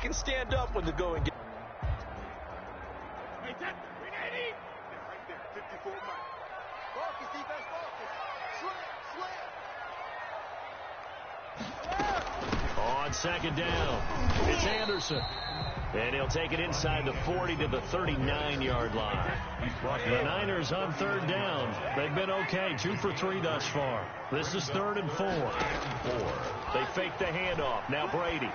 can stand up when the going gets. On second down, it's Anderson. And he'll take it inside the 40 to the 39-yard line. The Niners on third down. They've been okay, 2 for 3 thus far. This is 3rd and 4. They fake the handoff. Now Brady.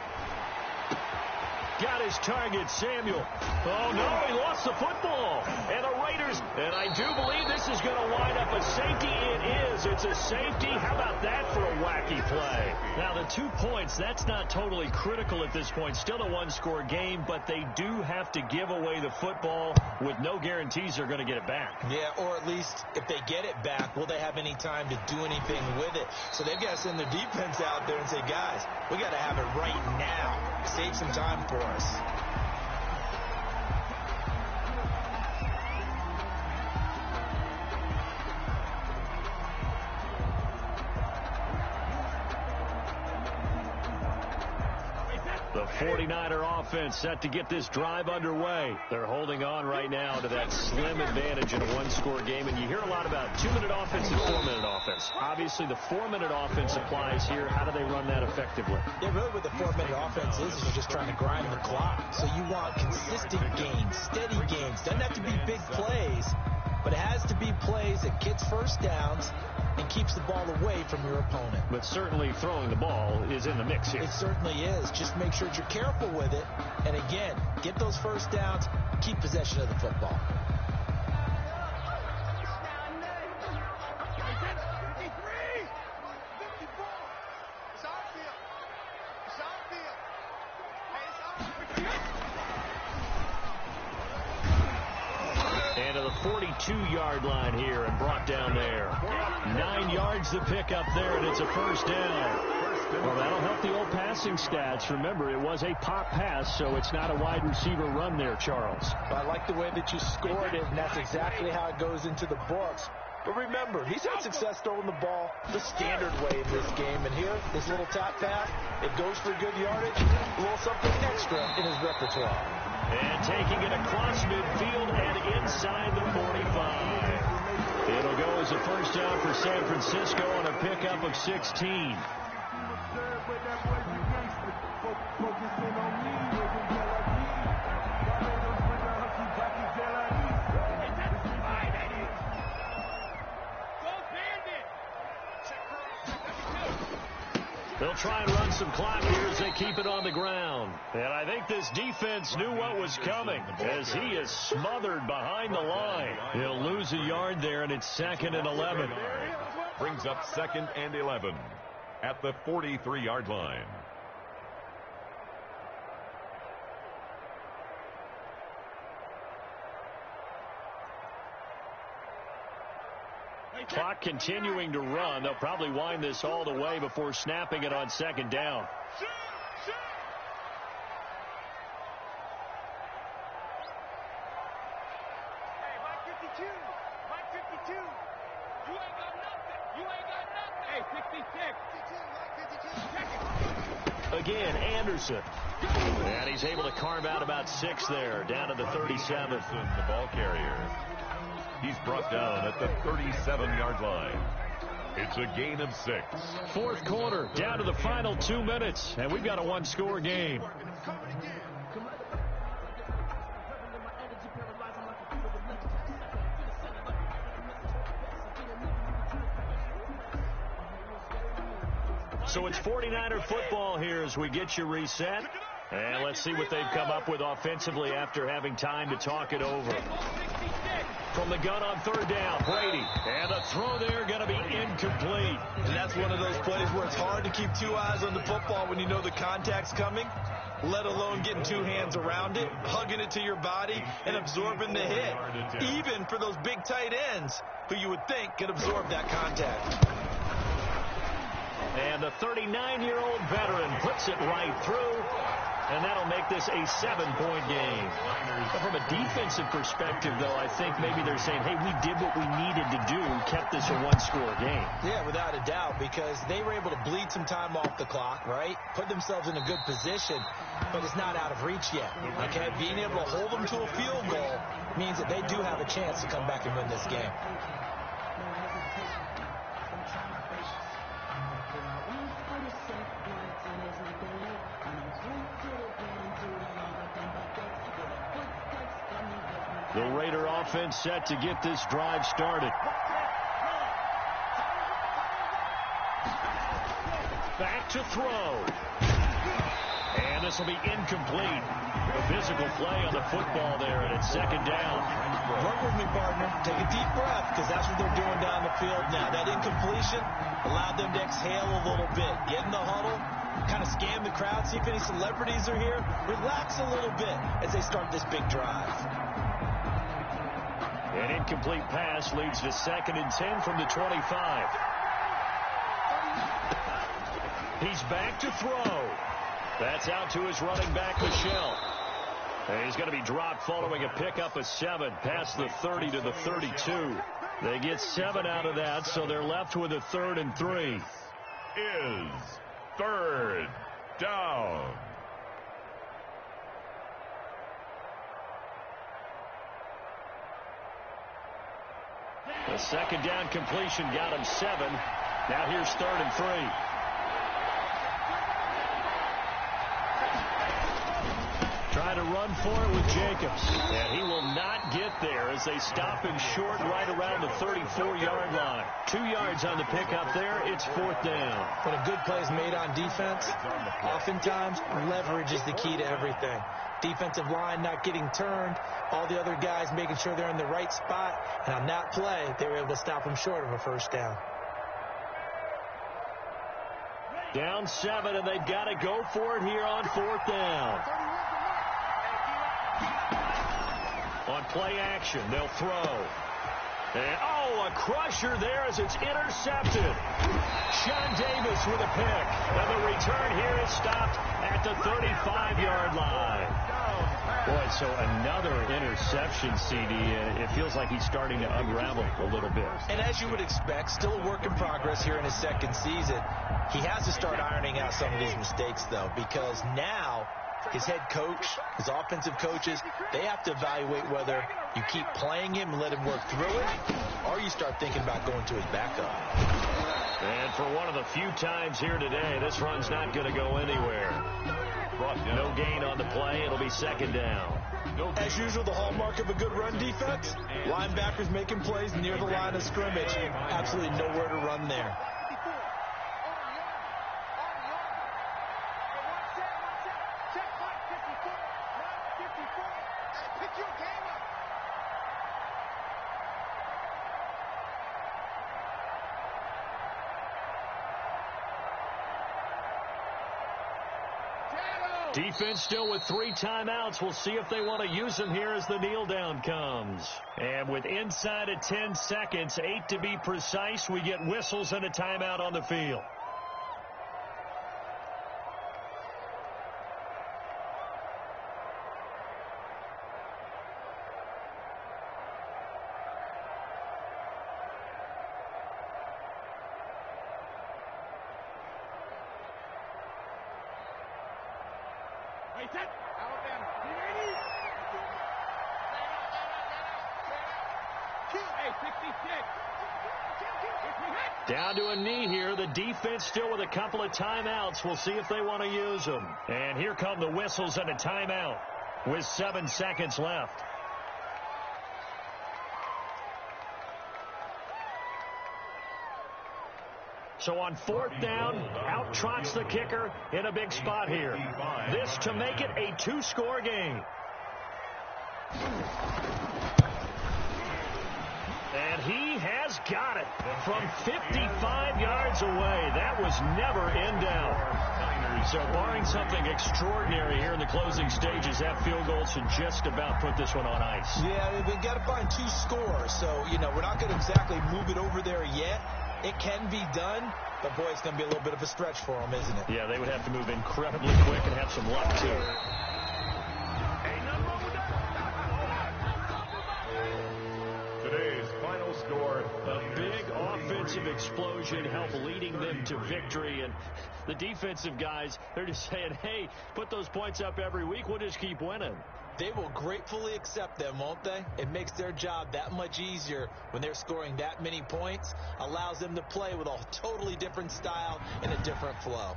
Got his target, Samuel. Oh, no, he lost the football. And the Raiders, and I do believe this is going to wind up a safety. It is. It's a safety. How about that for a wacky play? Now, the 2 points, that's not totally critical at this point. Still a one-score game, but they do have to give away the football with no guarantees they're going to get it back. Yeah, or at least if they get it back, will they have any time to do anything with it? So they've got to send their defense out there and say, guys, we got to have it right now. Save some time for us. The 49er offense set to get this drive underway. They're holding on right now to that slim advantage in a one-score game. And you hear a lot about 2-minute offense and 4-minute offense. Obviously, the 4-minute offense applies here. How do they run that effectively? Yeah, really what the 4-minute offense is you're just trying to grind the clock. So you want consistent gains, steady gains. Doesn't have to be big plays, but it has to be plays that gets first downs and keeps the ball away from your opponent. But certainly throwing the ball is in the mix here. It certainly is. Just make sure that you're careful with it. And again, get those first downs, keep possession of the football. And to the 42-yard line here and brought down there. 9 yards to pick up there, and it's a first down. Well, that'll help the old passing stats. Remember, it was a pop pass, so it's not a wide receiver run there, Charles. I like the way that you scored it, and that's exactly how it goes into the books. But remember, he's had success throwing the ball the standard way in this game. And here, this little tap pass, it goes for good yardage, a little something extra in his repertoire. And taking it across midfield and inside the 45. It'll go as a first down for San Francisco on a pickup of 16. They'll try and run some clock here as they keep it on the ground. And I think this defense knew what was coming as he is smothered behind the line. He'll lose a yard there, and it's 2nd and 11. Brings up 2nd and 11 at the 43-yard line. Clock continuing to run. They'll probably wind this all the way before snapping it on 2nd down. Again, Anderson. And he's able to carve out about 6 there, down to the 37th. The ball carrier. He's brought down at the 37-yard line. It's a gain of 6. Fourth quarter, down to the final 2 minutes, and we've got a one-score game. So it's 49er football here as we get you reset. And let's see what they've come up with offensively after having time to talk it over. From the gun on 3rd down, Brady. And the throw there going to be incomplete. And that's one of those plays where it's hard to keep 2 eyes on the football when you know the contact's coming, let alone getting 2 hands around it, hugging it to your body, and absorbing the hit. Even for those big tight ends who you would think could absorb that contact. And the 39-year-old veteran puts it right through. And that'll make this a 7-point game. But from a defensive perspective, though, I think maybe they're saying, hey, we did what we needed to do, kept this a one-score game. Yeah, without a doubt, because they were able to bleed some time off the clock, right? Put themselves in a good position, but it's not out of reach yet, okay? Being able to hold them to a field goal means that they do have a chance to come back and win this game. The Raider offense set to get this drive started. Back to throw. And this will be incomplete. A physical play on the football there, and it's second down. Work with me, partner. Take a deep breath, because that's what they're doing down the field now. That incompletion allowed them to exhale a little bit. Get in the huddle, kind of scan the crowd, see if any celebrities are here. Relax a little bit as they start this big drive. An incomplete pass leads to 2nd and 10 from the 25. He's back to throw. That's out to his running back, Michel. And he's going to be dropped following a pickup of 7 past the 30 to the 32. They get 7 out of that, so they're left with a 3rd and 3. Is 3rd down. The 2nd down completion got him 7. Now here's 3rd and 3. Trying to run for it with Jacobs. And he will not get there as they stop him short right around the 34-yard line. 2 yards on the pickup there. It's 4th down. When a good play is made on defense, oftentimes leverage is the key to everything. Defensive line not getting turned, all the other guys making sure they're in the right spot. And on that play, they were able to stop him short of a 1st down. Down 7, and they've got to go for it here on 4th down. On play action, they'll throw. And, a crusher there as it's intercepted. Sean Davis with a pick. And the return here is stopped at the 35-yard line. Boy, so another interception, CD. It feels like he's starting to unravel a little bit. And as you would expect, still a work in progress here in his 2nd season. He has to start ironing out some of these mistakes, though, because now his head coach, his offensive coaches, they have to evaluate whether you keep playing him and let him work through it, or you start thinking about going to his backup. And for one of the few times here today, this run's not going to go anywhere. No gain on the play. It'll be 2nd down. As usual, the hallmark of a good run defense, linebackers making plays near the line of scrimmage. Absolutely nowhere to run there. Defense still with 3 timeouts. We'll see if they want to use them here as the kneel down comes. And with inside of 10 seconds, 8 to be precise, we get whistles and a timeout on the field. Down to a knee here. The defense still with a couple of timeouts. We'll see if they want to use them. And here come the whistles and a timeout with 7 seconds left. So on 4th down, out trots the kicker in a big spot here. This to make it a 2-score game. And he has got it from 55 yards away. That was never in doubt. So barring something extraordinary here in the closing stages, that field goal should just about put this one on ice. Yeah, we've got to find 2 scores. So, we're not going to exactly move it over there yet. It can be done, but boy, it's going to be a little bit of a stretch for them, isn't it? Yeah, they would have to move incredibly quick and have some luck, too. Today's final score. A big offensive explosion helped leading them to victory. And the defensive guys, they're just saying, hey, put those points up every week. We'll just keep winning. They will gratefully accept them, won't they? It makes their job that much easier when they're scoring that many points. Allows them to play with a totally different style and a different flow.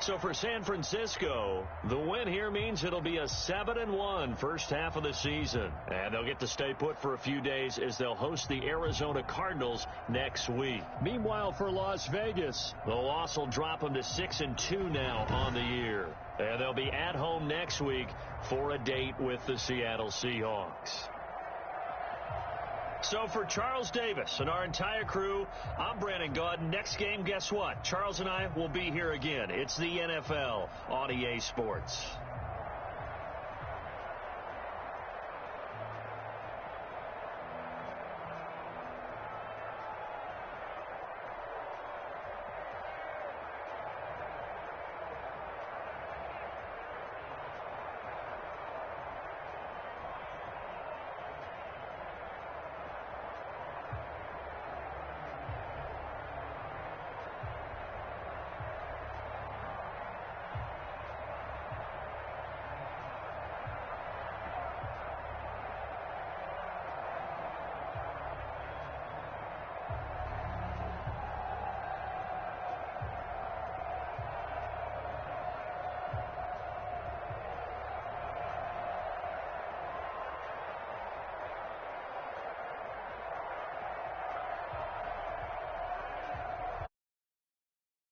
So for San Francisco, the win here means it'll be a 7-1 first half of the season. And they'll get to stay put for a few days as they'll host the Arizona Cardinals next week. Meanwhile, for Las Vegas, the loss will drop them to 6-2 now on the year. And they'll be at home next week for a date with the Seattle Seahawks. So for Charles Davis and our entire crew, I'm Brandon Gaudin. Next game, guess what? Charles and I will be here again. It's the NFL on EA Sports.